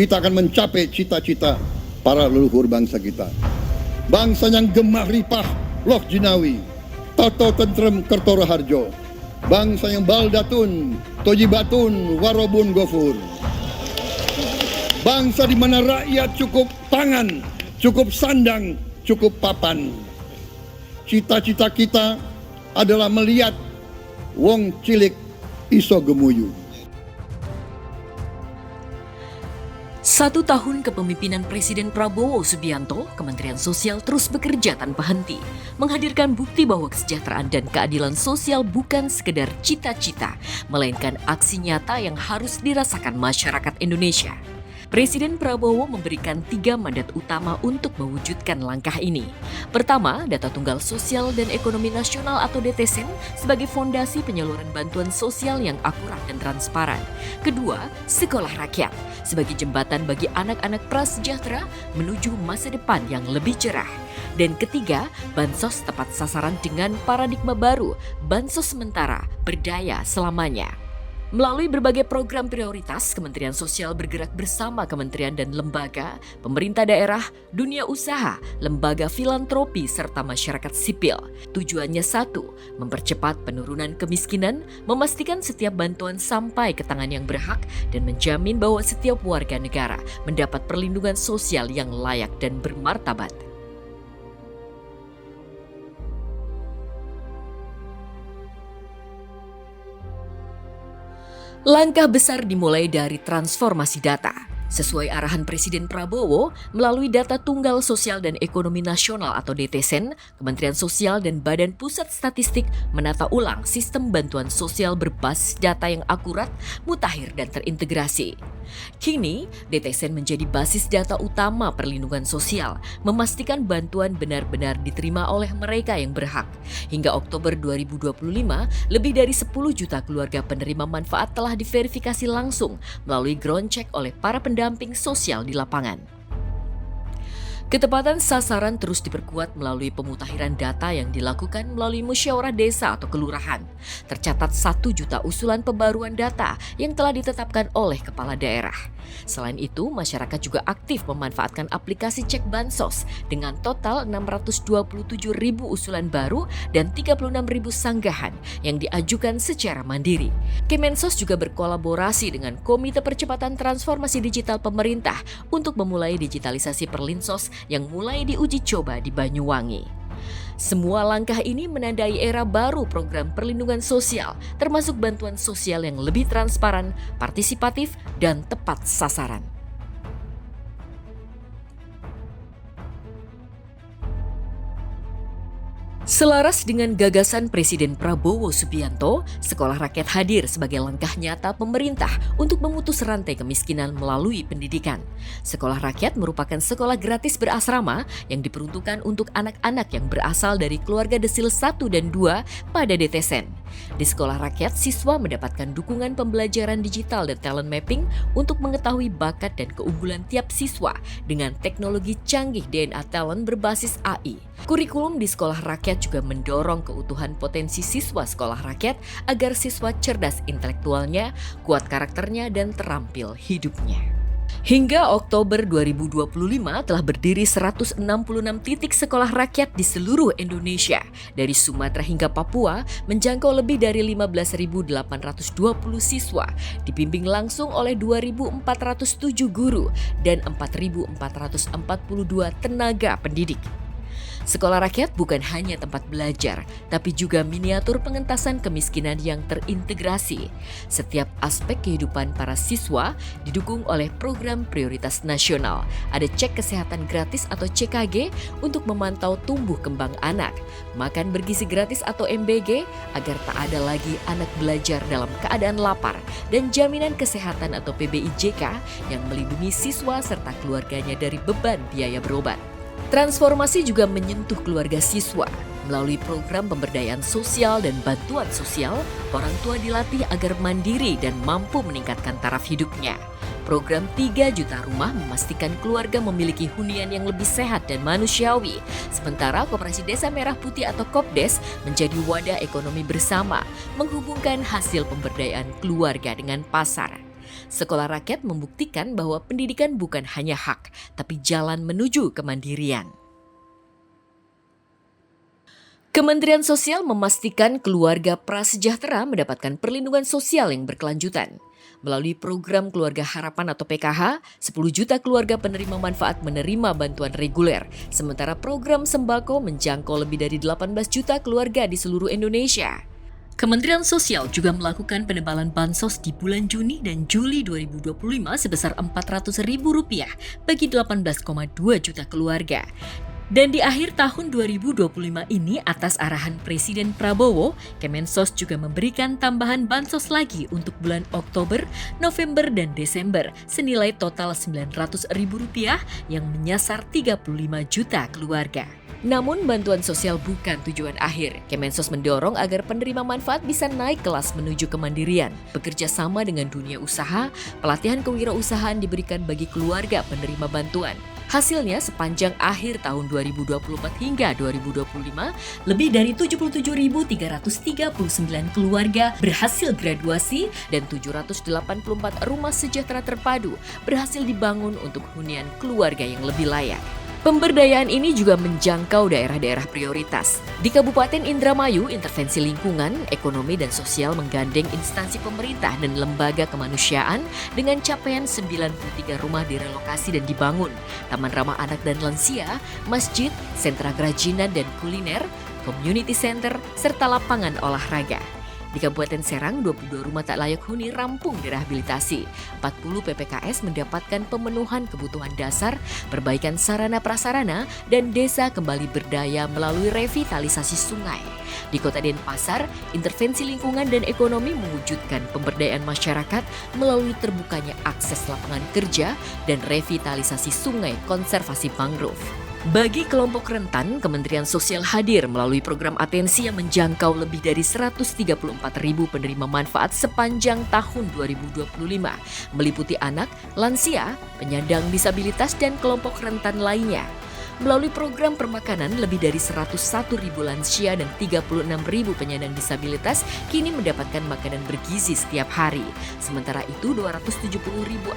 kita akan mencapai cita-cita para leluhur bangsa kita. Bangsa yang gemah ripah loh jinawi, toto tentrem kertoro harjo. Bangsa yang baldatun, tojibatun, warobun gofur. Bangsa di mana rakyat cukup pangan, cukup sandang, cukup papan. Cita-cita kita adalah melihat wong cilik iso gemuyu. 1 tahun kepemimpinan Presiden Prabowo Subianto, Kementerian Sosial terus bekerja tanpa henti, menghadirkan bukti bahwa kesejahteraan dan keadilan sosial bukan sekedar cita-cita, melainkan aksi nyata yang harus dirasakan masyarakat Indonesia. Presiden Prabowo memberikan 3 mandat utama untuk mewujudkan langkah ini. Pertama, data tunggal sosial dan ekonomi nasional atau DTSEN sebagai fondasi penyaluran bantuan sosial yang akurat dan transparan. Kedua, sekolah rakyat sebagai jembatan bagi anak-anak prasejahtera menuju masa depan yang lebih cerah. Dan ketiga, bansos tepat sasaran dengan paradigma baru, bansos sementara, berdaya selamanya. Melalui berbagai program prioritas, Kementerian Sosial bergerak bersama kementerian dan lembaga, pemerintah daerah, dunia usaha, lembaga filantropi, serta masyarakat sipil. Tujuannya satu, mempercepat penurunan kemiskinan, memastikan setiap bantuan sampai ke tangan yang berhak, dan menjamin bahwa setiap warga negara mendapat perlindungan sosial yang layak dan bermartabat. Langkah besar dimulai dari transformasi data. Sesuai arahan Presiden Prabowo, melalui data tunggal sosial dan ekonomi nasional atau DTSEN, Kementerian Sosial dan Badan Pusat Statistik menata ulang sistem bantuan sosial berbasis data yang akurat, mutakhir, dan terintegrasi. Kini, DTSEN menjadi basis data utama perlindungan sosial, memastikan bantuan benar-benar diterima oleh mereka yang berhak. Hingga Oktober 2025, lebih dari 10 juta keluarga penerima manfaat telah diverifikasi langsung melalui ground check oleh para pendamping sosial di lapangan. Ketepatan sasaran terus diperkuat melalui pemutakhiran data yang dilakukan melalui musyawarah desa atau kelurahan. Tercatat 1 juta usulan pembaruan data yang telah ditetapkan oleh kepala daerah. Selain itu, masyarakat juga aktif memanfaatkan aplikasi cek bansos dengan total 627 ribu usulan baru dan 36 ribu sanggahan yang diajukan secara mandiri. Kemensos juga berkolaborasi dengan Komite Percepatan Transformasi Digital Pemerintah untuk memulai digitalisasi Perlinsos yang mulai diuji coba di Banyuwangi. Semua langkah ini menandai era baru program perlindungan sosial, termasuk bantuan sosial yang lebih transparan, partisipatif, dan tepat sasaran. Selaras dengan gagasan Presiden Prabowo Subianto, Sekolah Rakyat hadir sebagai langkah nyata pemerintah untuk memutus rantai kemiskinan melalui pendidikan. Sekolah Rakyat merupakan sekolah gratis berasrama yang diperuntukkan untuk anak-anak yang berasal dari keluarga desil 1 dan 2 pada DTSEN. Di Sekolah Rakyat, siswa mendapatkan dukungan pembelajaran digital dan talent mapping untuk mengetahui bakat dan keunggulan tiap siswa dengan teknologi canggih DNA talent berbasis AI. Kurikulum di Sekolah Rakyat juga mendorong keutuhan potensi siswa sekolah rakyat agar siswa cerdas intelektualnya, kuat karakternya, dan terampil hidupnya. Hingga Oktober 2025 telah berdiri 166 titik sekolah rakyat di seluruh Indonesia, dari Sumatera hingga Papua, menjangkau lebih dari 15.820 siswa, dibimbing langsung oleh 2.407 guru dan 4.442 tenaga pendidik. Sekolah rakyat bukan hanya tempat belajar, tapi juga miniatur pengentasan kemiskinan yang terintegrasi. Setiap aspek kehidupan para siswa didukung oleh program prioritas nasional. Ada cek kesehatan gratis atau CKG untuk memantau tumbuh kembang anak, makan bergizi gratis atau MBG agar tak ada lagi anak belajar dalam keadaan lapar, dan jaminan kesehatan atau PBIJK yang melindungi siswa serta keluarganya dari beban biaya berobat. Transformasi juga menyentuh keluarga siswa. Melalui program pemberdayaan sosial dan bantuan sosial, orang tua dilatih agar mandiri dan mampu meningkatkan taraf hidupnya. Program 3 juta rumah memastikan keluarga memiliki hunian yang lebih sehat dan manusiawi. Sementara Koperasi Desa Merah Putih atau Kopdes menjadi wadah ekonomi bersama, menghubungkan hasil pemberdayaan keluarga dengan pasar. Sekolah rakyat membuktikan bahwa pendidikan bukan hanya hak, tapi jalan menuju kemandirian. Kementerian Sosial memastikan keluarga prasejahtera mendapatkan perlindungan sosial yang berkelanjutan. Melalui program Keluarga Harapan atau PKH, 10 juta keluarga penerima manfaat menerima bantuan reguler. Sementara program sembako menjangkau lebih dari 18 juta keluarga di seluruh Indonesia. Kementerian Sosial juga melakukan penebalan bansos di bulan Juni dan Juli 2025 sebesar Rp400.000 bagi 18,2 juta keluarga. Dan di akhir tahun 2025 ini atas arahan Presiden Prabowo, Kemensos juga memberikan tambahan bansos lagi untuk bulan Oktober, November, dan Desember senilai total Rp900.000 yang menyasar 35 juta keluarga. Namun bantuan sosial bukan tujuan akhir. Kemensos mendorong agar penerima manfaat bisa naik kelas menuju kemandirian. Bekerja sama dengan dunia usaha, pelatihan kewirausahaan diberikan bagi keluarga penerima bantuan. Hasilnya sepanjang akhir tahun 2024 hingga 2025, lebih dari 77.339 keluarga berhasil graduasi dan 784 rumah sejahtera terpadu berhasil dibangun untuk hunian keluarga yang lebih layak. Pemberdayaan ini juga menjangkau daerah-daerah prioritas. Di Kabupaten Indramayu, intervensi lingkungan, ekonomi, dan sosial menggandeng instansi pemerintah dan lembaga kemanusiaan dengan capaian 93 rumah direlokasi dan dibangun, taman ramah anak dan lansia, masjid, sentra kerajinan dan kuliner, community center, serta lapangan olahraga. Di Kabupaten Serang, 22 rumah tak layak huni rampung direhabilitasi. 40 PPKS mendapatkan pemenuhan kebutuhan dasar, perbaikan sarana prasarana, dan desa kembali berdaya melalui revitalisasi sungai. Di Kota Denpasar, intervensi lingkungan dan ekonomi mewujudkan pemberdayaan masyarakat melalui terbukanya akses lapangan kerja dan revitalisasi sungai konservasi mangrove. Bagi kelompok rentan, Kementerian Sosial hadir melalui program atensi yang menjangkau lebih dari 134.000 penerima manfaat sepanjang tahun 2025, meliputi anak, lansia, penyandang disabilitas, dan kelompok rentan lainnya. Melalui program permakanan, lebih dari 101.000 lansia dan 36.000 penyandang disabilitas kini mendapatkan makanan bergizi setiap hari. Sementara itu, 270.000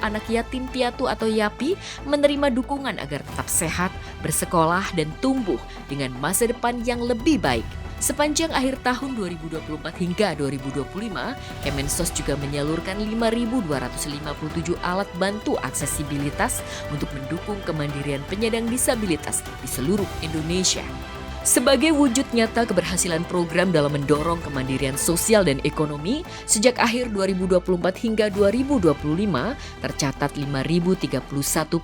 anak yatim piatu atau YAPI menerima dukungan agar tetap sehat, bersekolah, dan tumbuh dengan masa depan yang lebih baik. Sepanjang akhir tahun 2024 hingga 2025, Kemensos juga menyalurkan 5.257 alat bantu aksesibilitas untuk mendukung kemandirian penyandang disabilitas di seluruh Indonesia. Sebagai wujud nyata keberhasilan program dalam mendorong kemandirian sosial dan ekonomi, sejak akhir 2024 hingga 2025, tercatat 5.031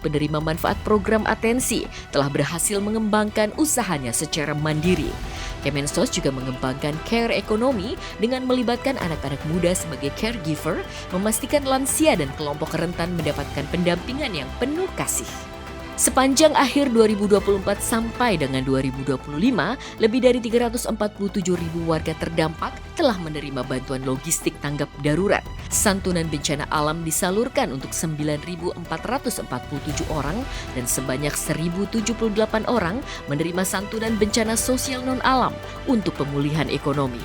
penerima manfaat program atensi telah berhasil mengembangkan usahanya secara mandiri. Kemensos juga mengembangkan care ekonomi dengan melibatkan anak-anak muda sebagai caregiver, memastikan lansia dan kelompok rentan mendapatkan pendampingan yang penuh kasih. Sepanjang akhir 2024 sampai dengan 2025, lebih dari 347.000 warga terdampak telah menerima bantuan logistik tanggap darurat. Santunan bencana alam disalurkan untuk 9.447 orang dan sebanyak 1.078 orang menerima santunan bencana sosial non-alam untuk pemulihan ekonomi.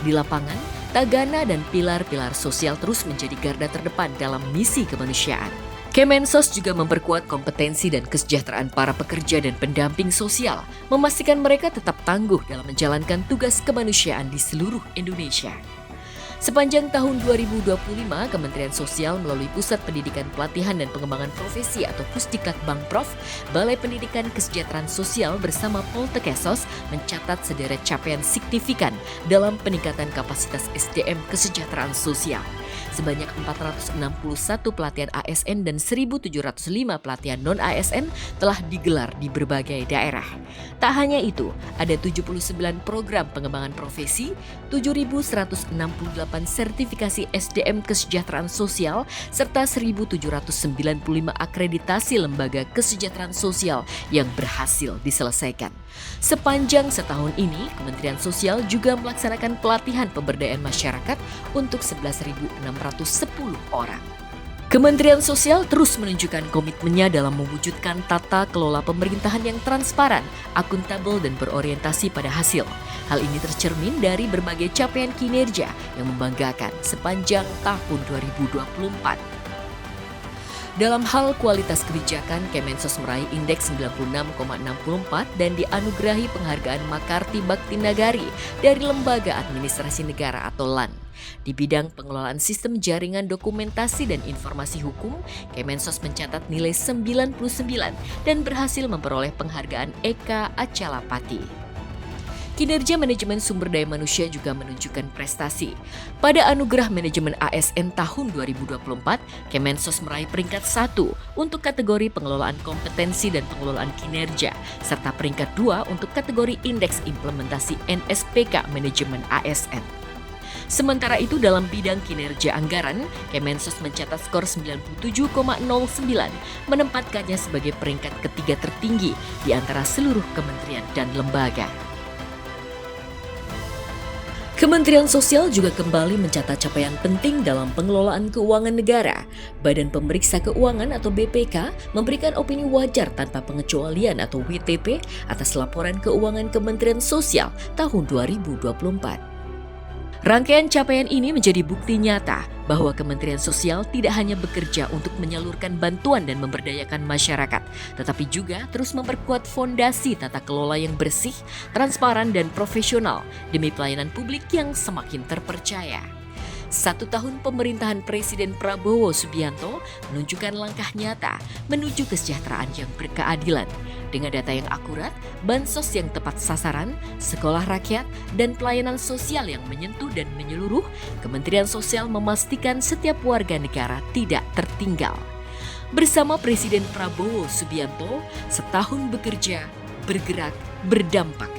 Di lapangan, Tagana dan pilar-pilar sosial terus menjadi garda terdepan dalam misi kemanusiaan. Kemensos juga memperkuat kompetensi dan kesejahteraan para pekerja dan pendamping sosial, memastikan mereka tetap tangguh dalam menjalankan tugas kemanusiaan di seluruh Indonesia. Sepanjang tahun 2025, Kementerian Sosial melalui Pusat Pendidikan Pelatihan dan Pengembangan Profesi atau Pusdiklat Bangprof, Balai Pendidikan Kesejahteraan Sosial bersama Poltekesos mencatat sederet capaian signifikan dalam peningkatan kapasitas SDM kesejahteraan sosial. Sebanyak 461 pelatihan ASN dan 1.705 pelatihan non-ASN telah digelar di berbagai daerah. Tak hanya itu, ada 79 program pengembangan profesi, 7.168 sertifikasi SDM kesejahteraan sosial, serta 1.795 akreditasi lembaga kesejahteraan sosial yang berhasil diselesaikan. Sepanjang setahun ini, Kementerian Sosial juga melaksanakan pelatihan pemberdayaan masyarakat untuk 11.610 orang. Kementerian Sosial terus menunjukkan komitmennya dalam mewujudkan tata kelola pemerintahan yang transparan, akuntabel, dan berorientasi pada hasil. Hal ini tercermin dari berbagai capaian kinerja yang membanggakan sepanjang tahun 2024. Dalam hal kualitas kebijakan, Kemensos meraih indeks 96,64 dan dianugerahi penghargaan Makarti Bakti Nagari dari Lembaga Administrasi Negara atau LAN. Di bidang pengelolaan sistem jaringan dokumentasi dan informasi hukum, Kemensos mencatat nilai 99 dan berhasil memperoleh penghargaan Eka Acalapati. Kinerja manajemen sumber daya manusia juga menunjukkan prestasi. Pada Anugerah Manajemen ASN tahun 2024, Kemensos meraih peringkat 1 untuk kategori pengelolaan kompetensi dan pengelolaan kinerja, serta peringkat 2 untuk kategori indeks implementasi NSPK Manajemen ASN. Sementara itu dalam bidang kinerja anggaran, Kemensos mencatat skor 97,09, menempatkannya sebagai peringkat ketiga tertinggi di antara seluruh kementerian dan lembaga. Kementerian Sosial juga kembali mencatat capaian penting dalam pengelolaan keuangan negara. Badan Pemeriksa Keuangan atau BPK memberikan opini wajar tanpa pengecualian atau WTP atas laporan keuangan Kementerian Sosial tahun 2024. Rangkaian capaian ini menjadi bukti nyata bahwa Kementerian Sosial tidak hanya bekerja untuk menyalurkan bantuan dan memberdayakan masyarakat, tetapi juga terus memperkuat fondasi tata kelola yang bersih, transparan, dan profesional demi pelayanan publik yang semakin terpercaya. 1 tahun pemerintahan Presiden Prabowo Subianto menunjukkan langkah nyata menuju kesejahteraan yang berkeadilan. Dengan data yang akurat, bansos yang tepat sasaran, sekolah rakyat, dan pelayanan sosial yang menyentuh dan menyeluruh, Kementerian Sosial memastikan setiap warga negara tidak tertinggal. Bersama Presiden Prabowo Subianto, setahun bekerja, bergerak, berdampak.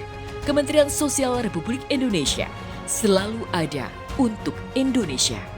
Kementerian Sosial Republik Indonesia selalu ada untuk Indonesia.